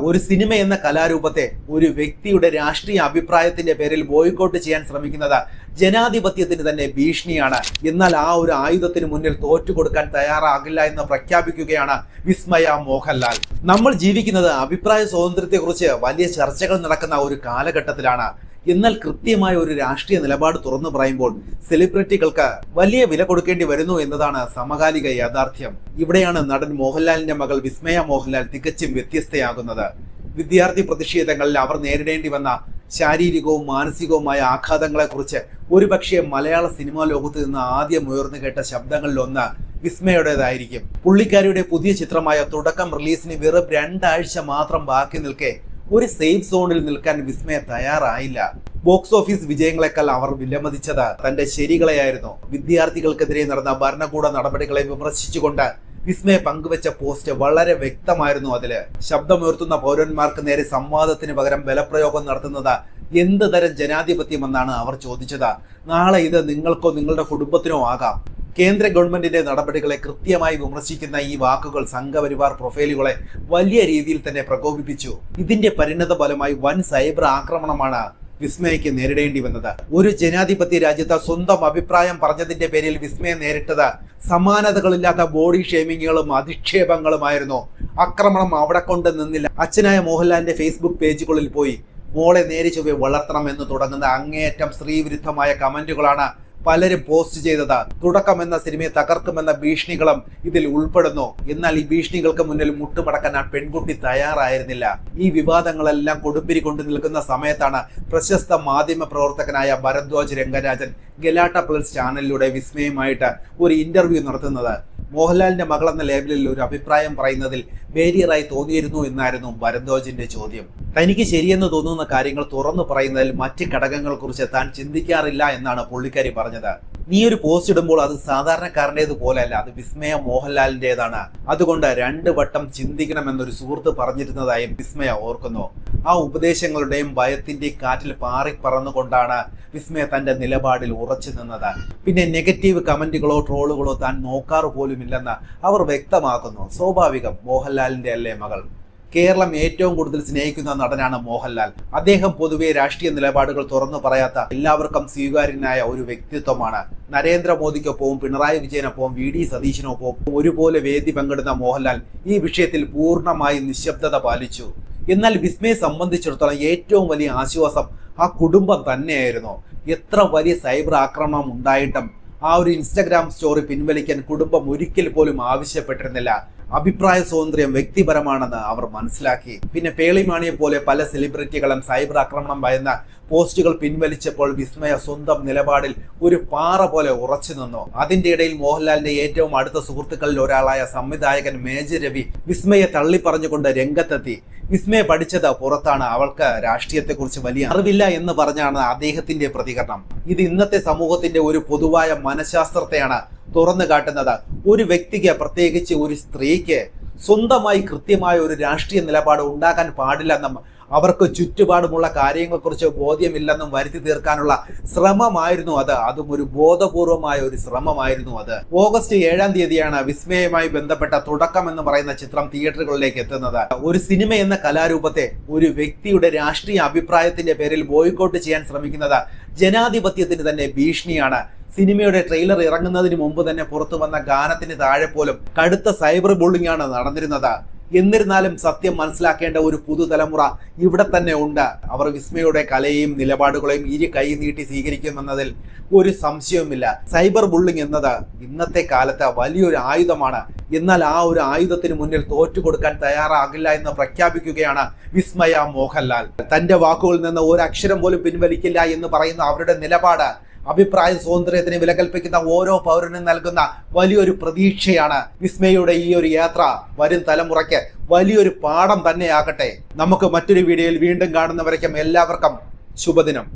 ഒരു സിനിമ എന്ന കലാരൂപത്തെ ഒരു വ്യക്തിയുടെ രാഷ്ട്രീയ അഭിപ്രായത്തിന്റെ പേരിൽ ബോയ്ക്കോട്ട് ചെയ്യാൻ ശ്രമിക്കുന്നത് ജനാധിപത്യത്തിന് തന്നെ ഭീഷണിയാണ്. എന്നാൽ ആ ഒരു ആയുധത്തിന് മുന്നിൽ തോറ്റുകൊടുക്കാൻ തയ്യാറാകില്ല എന്ന് പ്രഖ്യാപിക്കുകയാണ് വിസ്മയ മോഹൻലാൽ. നമ്മൾ ജീവിക്കുന്നത് അഭിപ്രായ സ്വാതന്ത്ര്യത്തെക്കുറിച്ച് വലിയ ചർച്ചകൾ നടക്കുന്ന ഒരു കാലഘട്ടത്തിലാണ്. എന്നാൽ കൃത്യമായ ഒരു രാഷ്ട്രീയ നിലപാട് തുറന്നു പറയുമ്പോൾ സെലിബ്രിറ്റികൾക്ക് വലിയ വില കൊടുക്കേണ്ടി വരുന്നു എന്നതാണ് സമകാലിക യാഥാർത്ഥ്യം. ഇവിടെയാണ് നടൻ മോഹൻലാലിന്റെ മകൾ വിസ്മയ മോഹൻലാൽ തികച്ചും വ്യത്യസ്തയാകുന്നത്. വിദ്യാർത്ഥി പ്രതിഷേധങ്ങളിൽ അവർ നേരിടേണ്ടി വന്ന ശാരീരികവും മാനസികവുമായ ആഘാതങ്ങളെക്കുറിച്ച് ഒരുപക്ഷെ മലയാള സിനിമാ ലോകത്ത് നിന്ന് ആദ്യം ഉയർന്നു കേട്ട ശബ്ദങ്ങളിലൊന്ന് വിസ്മയുടേതായിരിക്കും. പുള്ളിക്കാരിയുടെ പുതിയ ചിത്രമായ തുടക്കം റിലീസിന് വെറും 2 ആഴ്ച മാത്രം ബാക്കി നിൽക്കെ ഒരു സേഫ് സോണിൽ നിൽക്കാൻ വിസ്മയ തയ്യാറായില്ല. ബോക്സ് ഓഫീസ് വിജയങ്ങളെക്കാൾ അവർ വിലമതിച്ചത് തന്റെ ശരികളെയായിരുന്നു. വിദ്യാർത്ഥികൾക്കെതിരെ നടന്ന ഭരണകൂട നടപടികളെ വിമർശിച്ചുകൊണ്ട് വിസ്മയ പങ്കുവെച്ച പോസ്റ്റ് വളരെ വ്യക്തമായിരുന്നു. അതില് ശബ്ദമുയർത്തുന്ന പൗരന്മാർക്ക് നേരെ സംവാദത്തിന് പകരം ബലപ്രയോഗം നടത്തുന്നത് എന്ത് തരം ജനാധിപത്യമെന്നാണ് അവർ ചോദിച്ചത്. നാളെ ഇത് നിങ്ങൾക്കോ നിങ്ങളുടെ കുടുംബത്തിനോ ആകാം. കേന്ദ്ര ഗവൺമെന്റിന്റെ നടപടികളെ കൃത്യമായി വിമർശിക്കുന്ന ഈ വാക്കുകൾ സംഘപരിവാർ പ്രൊഫൈലുകളെ വലിയ രീതിയിൽ തന്നെ പ്രകോപിപ്പിച്ചു. ഇതിന്റെ പരിണത ഫലമായി വൻ സൈബർ ആക്രമണമാണ് വിസ്മയയ്ക്ക് നേരിടേണ്ടി വന്നത്. ഒരു ജനാധിപത്യ രാജ്യത്ത് സ്വന്തം അഭിപ്രായം പറഞ്ഞതിന്റെ പേരിൽ വിസ്മയ നേരിട്ടത് സമാനതകളില്ലാത്ത ബോഡി ഷേമിങ്ങുകളും അധിക്ഷേപങ്ങളുമായിരുന്നു. ആക്രമണം അവിടെ കൊണ്ട് നിന്നില്ല. അച്ഛനായ മോഹൻലാലിന്റെ ഫേസ്ബുക്ക് പേജുകളിൽ പോയി മോളെ നേരെ ചൊവ്വെ വളർത്തണമെന്ന് തുടങ്ങുന്ന അങ്ങേയറ്റം സ്ത്രീവിരുദ്ധമായ കമന്റുകളാണ് പലരും പോസ്റ്റ് ചെയ്തത്. തുടക്കം എന്ന സിനിമയെ തകർക്കുമെന്ന ഭീഷണികളും ഇതിൽ ഉൾപ്പെടുന്നു. എന്നാൽ ഈ ഭീഷണികൾക്ക് മുന്നിൽ മുട്ടുമടക്കാൻ ആ പെൺകുട്ടി തയ്യാറായിരുന്നില്ല. ഈ വിവാദങ്ങളെല്ലാം കൊടുമ്പിരി കൊണ്ടു നിൽക്കുന്ന സമയത്താണ് പ്രശസ്ത മാധ്യമ പ്രവർത്തകനായ ഭരദ്വാജ് രംഗരാജൻ ഗലാട്ട പ്ലസ് ചാനലിലൂടെ വിസ്മയമായിട്ട് ഒരു ഇന്റർവ്യൂ നടത്തുന്നത്. മോഹൻലാലിന്റെ മകൾ എന്ന ലേബലിൽ ഒരു അഭിപ്രായം പറയുന്നതിൽ ബാരിയറായി തോന്നിയിരുന്നു എന്നായിരുന്നു ഭരദ്വാജിന്റെ ചോദ്യം. തനിക്ക് ശരിയെന്ന് തോന്നുന്ന കാര്യങ്ങൾ തുറന്നു പറയുന്നതിൽ മറ്റ് ഘടകങ്ങളെ കുറിച്ച് താൻ ചിന്തിക്കാറില്ല എന്നാണ് പുള്ളിക്കാരി പറഞ്ഞത്. നീ ഒരു പോസ്റ്റ് ഇടുമ്പോൾ അത് സാധാരണക്കാരൻ്റെതുപോലെയല്ല, അത് വിസ്മയ മോഹൻലാലിൻ്റെതാണ്. അതുകൊണ്ട് 2 വട്ടം ചിന്തിക്കണമെന്നൊരു സുഹൃത്ത് പറഞ്ഞിരുന്നതായും വിസ്മയ ഓർക്കുന്നു. ആ ഉപദേശങ്ങളുടെയും ഭയത്തിന്റെയും കാറ്റിൽ പാറി പറന്നുകൊണ്ടാണ് വിസ്മയ തന്റെ നിലപാടിൽ ഉറച്ചു നിന്നത്. പിന്നെ നെഗറ്റീവ് കമന്റുകളോ ട്രോളുകളോ താൻ നോക്കാറ് പോലുമില്ലെന്ന് അവർ വ്യക്തമാക്കുന്നു. സ്വാഭാവികം, മോഹൻലാലിന്റെ അല്ലേ മകൾ. കേരളം ഏറ്റവും കൂടുതൽ സ്നേഹിക്കുന്ന നടനാണ് മോഹൻലാൽ. അദ്ദേഹം പൊതുവെ രാഷ്ട്രീയ നിലപാടുകൾ തുറന്നു പറയാത്ത എല്ലാവർക്കും സ്വീകാര്യനായ ഒരു വ്യക്തിത്വമാണ്. നരേന്ദ്രമോദിക്കൊപ്പവും പിണറായി വിജയനൊപ്പവും വി ഡി സതീശനൊപ്പവും ഒരുപോലെ വേദി പങ്കിടുന്ന മോഹൻലാൽ ഈ വിഷയത്തിൽ പൂർണ്ണമായി നിശബ്ദത പാലിച്ചു. എന്നാൽ വിസ്മയെ സംബന്ധിച്ചിടത്തോളം ഏറ്റവും വലിയ ആശ്വാസം ആ കുടുംബം തന്നെയായിരുന്നു. എത്ര വലിയ സൈബർ ആക്രമണം ഉണ്ടായിട്ടും ആ ഒരു ഇൻസ്റ്റഗ്രാം സ്റ്റോറി പിൻവലിക്കാൻ കുടുംബം ഒരിക്കൽ പോലും ആവശ്യപ്പെട്ടിരുന്നില്ല. അഭിപ്രായ സ്വാതന്ത്ര്യം വ്യക്തിപരമാണെന്ന് അവർ മനസ്സിലാക്കി. പിന്നെ പേളിമാണിയെ പോലെ പല സെലിബ്രിറ്റികളും സൈബർ ആക്രമണം ഭയന്ന പോസ്റ്റുകൾ പിൻവലിച്ചപ്പോൾ വിസ്മയ സ്വന്തം നിലപാടിൽ ഒരു പാറ പോലെ ഉറച്ചു നിന്നു. അതിന്റെ ഇടയിൽ മോഹൻലാലിന്റെ ഏറ്റവും അടുത്ത സുഹൃത്തുക്കളിൽ ഒരാളായ സംവിധായകൻ മേജർ രവി വിസ്മയെ തള്ളിപ്പറഞ്ഞുകൊണ്ട് രംഗത്തെത്തി. വിസ്മയ പഠിച്ചത് പുറത്താണ്, അവൾക്ക് രാഷ്ട്രീയത്തെക്കുറിച്ച് വലിയ അറിവില്ല എന്ന് പറഞ്ഞാണ് അദ്ദേഹത്തിന്റെ പ്രതികരണം. ഇത് ഇന്നത്തെ സമൂഹത്തിന്റെ ഒരു പൊതുവായ മനഃശാസ്ത്രത്തെയാണ് തുറന്നു കാട്ടുന്നത്. ഒരു വ്യക്തിക്ക്, പ്രത്യേകിച്ച് ഒരു സ്ത്രീക്ക് സ്വന്തമായി കൃത്യമായ ഒരു രാഷ്ട്രീയ നിലപാട് ഉണ്ടാക്കാൻ പാടില്ലെന്നും അവർക്ക് ചുറ്റുപാടുമുള്ള കാര്യങ്ങളെക്കുറിച്ച് ബോധ്യമില്ലെന്നും വരുത്തി തീർക്കാനുള്ള ശ്രമമായിരുന്നു അത്. അതും ഒരു ബോധപൂർവമായ ഒരു ശ്രമമായിരുന്നു അത്. ഓഗസ്റ്റ് 7-ാം തീയതിയാണ് വിസ്മയവുമായി ബന്ധപ്പെട്ട തുടക്കം എന്ന് പറയുന്ന ചിത്രം തിയേറ്ററുകളിലേക്ക് എത്തുന്നത്. ഒരു സിനിമ എന്ന കലാരൂപത്തെ ഒരു വ്യക്തിയുടെ രാഷ്ട്രീയ അഭിപ്രായത്തിന്റെ പേരിൽ ബോയ്ക്കോട്ട് ചെയ്യാൻ ശ്രമിക്കുന്നത് ജനാധിപത്യത്തിന് തന്നെ ഭീഷണിയാണ്. സിനിമയുടെ ട്രെയിലർ ഇറങ്ങുന്നതിന് മുമ്പ് തന്നെ പുറത്തു വന്ന ഗാനത്തിന് താഴെ പോലും കടുത്ത സൈബർ ബുള്ളിംഗ് ആണ് നടന്നിരുന്നത്. എന്നിരുന്നാലും സത്യം മനസ്സിലാക്കേണ്ട ഒരു പുതുതലമുറ ഇവിടെ തന്നെ ഉണ്ട്. അവർ വിസ്മയുടെ കലയെയും നിലപാടുകളെയും ഇരു കൈ നീട്ടി സ്വീകരിക്കുമെന്നതിൽ ഒരു സംശയവുമില്ല. സൈബർ ബുള്ളിംഗ് എന്നത് ഇന്നത്തെ കാലത്ത് വലിയൊരു ആയുധമാണ്. എന്നാൽ ആ ഒരു ആയുധത്തിന് മുന്നിൽ തോറ്റുകൊടുക്കാൻ തയ്യാറാകില്ല എന്ന് പ്രഖ്യാപിക്കുകയാണ് വിസ്മയ മോഹൻലാൽ. തന്റെ വാക്കുകളിൽ നിന്ന് ഒരു അക്ഷരം പോലും പിൻവലിക്കില്ല എന്ന് പറയുന്ന അവരുടെ നിലപാട് അഭിപ്രായ സ്വാതന്ത്ര്യത്തിന് വില കൽപ്പിക്കുന്ന ഓരോ പൗരനും നൽകുന്ന വലിയൊരു പ്രതീക്ഷയാണ്. വിസ്മയുടെ ഈ ഒരു യാത്ര വരും തലമുറയ്ക്ക് വലിയൊരു പാഠം തന്നെയാകട്ടെ. നമുക്ക് മറ്റൊരു വീഡിയോയിൽ വീണ്ടും കാണുന്നവരേക്കും എല്ലാവർക്കും ശുഭദിനം.